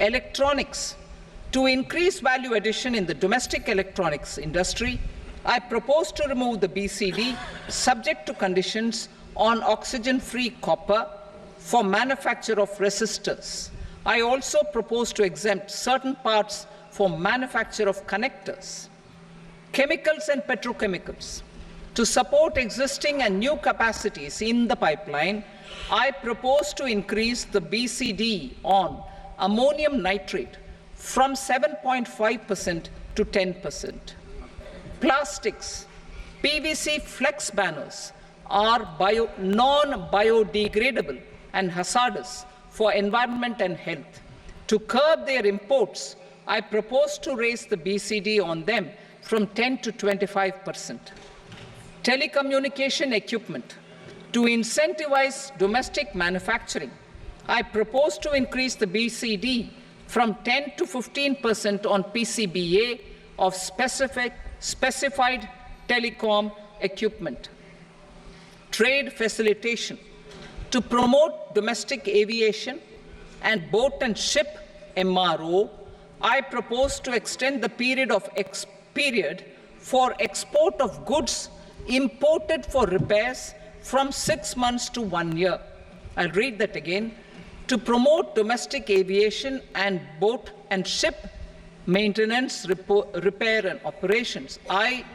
Electronics. To increase value addition in the domestic electronics industry, I propose to remove the BCD subject to conditions on oxygen-free copper for manufacture of resistors. I also propose to exempt certain parts for manufacture of connectors. Chemicals and petrochemicals. To support existing and new capacities in the pipeline, I propose to increase the BCD on ammonium nitrate from 7.5% to 10%. Plastics. PVC flex banners are non-biodegradable and hazardous for environment and health. To curb their imports, I propose to raise the BCD on them from 10 to 25%. Telecommunication equipment. To incentivize domestic manufacturing, I propose to increase the BCD from 10 to 15% on PCBA of specified telecom equipment. Trade facilitation. To promote domestic aviation and boat and ship MRO, I propose to extend the period for export of goods imported for repairs from 6 months to 1 year. I'll read that again. To promote domestic aviation and boat and ship maintenance, repair and operations, I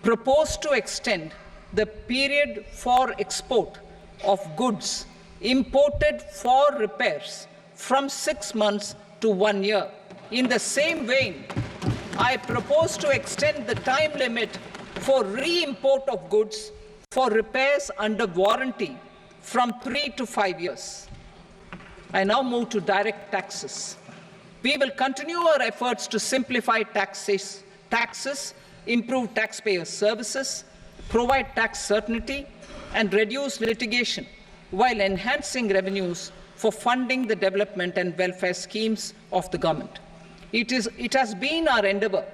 propose to extend the period for export of goods imported for repairs from 6 months to 1 year. In the same vein, I propose to extend the time limit for re-import of goods for repairs under warranty from 3 to 5 years. I now move to direct taxes. We will continue our efforts to simplify taxes, improve taxpayer services, provide tax certainty, and reduce litigation while enhancing revenues for funding the development and welfare schemes of the government. It has been our endeavor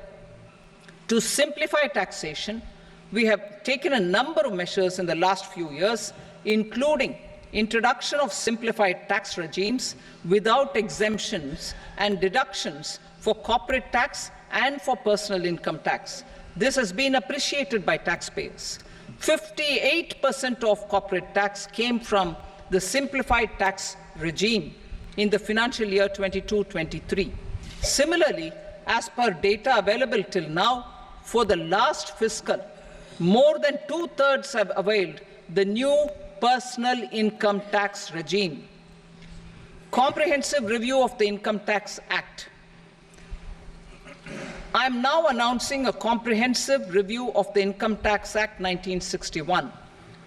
to simplify taxation. We have taken a number of measures in the last few years, including introduction of simplified tax regimes without exemptions and deductions for corporate tax and for personal income tax. This has been appreciated by taxpayers. 58% of corporate tax came from the simplified tax regime in the financial year 22-23. Similarly, as per data available till now, for the last fiscal, more than 2/3 have availed the new personal income tax regime. Comprehensive review of the Income Tax Act. I am now announcing a comprehensive review of the Income Tax Act 1961.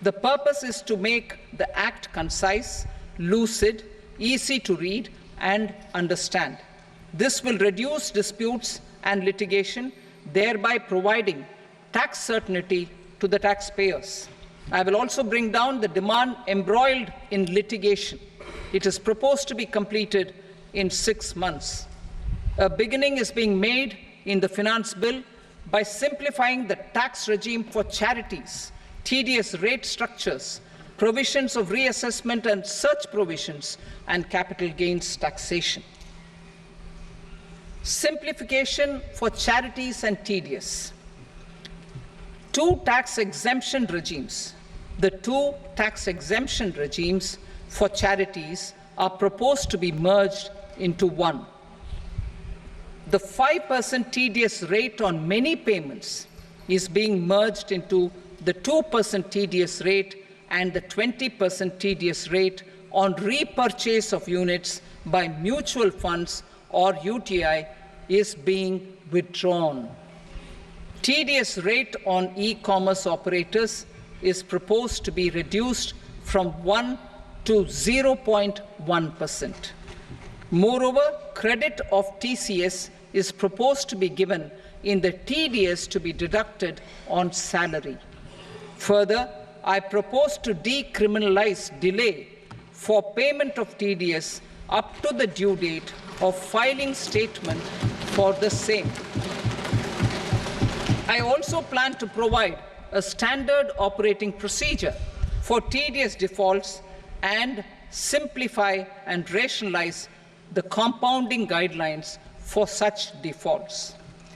The purpose is to make the Act concise, lucid, easy to read and understand. This will reduce disputes and litigation, thereby providing tax certainty to the taxpayers. I will also bring down the demand embroiled in litigation. It is proposed to be completed in 6 months. A beginning is being made in the Finance Bill by simplifying the tax regime for charities, tedious rate structures, provisions of reassessment and such provisions, and capital gains taxation. Simplification for charities and tedious. The two tax exemption regimes for charities are proposed to be merged into one. The 5% TDS rate on many payments is being merged into the 2% TDS rate, and the 20% TDS rate on repurchase of units by mutual funds or UTI is being withdrawn. TDS rate on e-commerce operators is proposed to be reduced from 1 to 0.1%. Moreover, credit of TCS is proposed to be given in the TDS to be deducted on salary. Further, I propose to decriminalize delay for payment of TDS up to the due date of filing statement for the same. I also plan to provide a standard operating procedure for TDS defaults and simplify and rationalize the compounding guidelines for such defaults.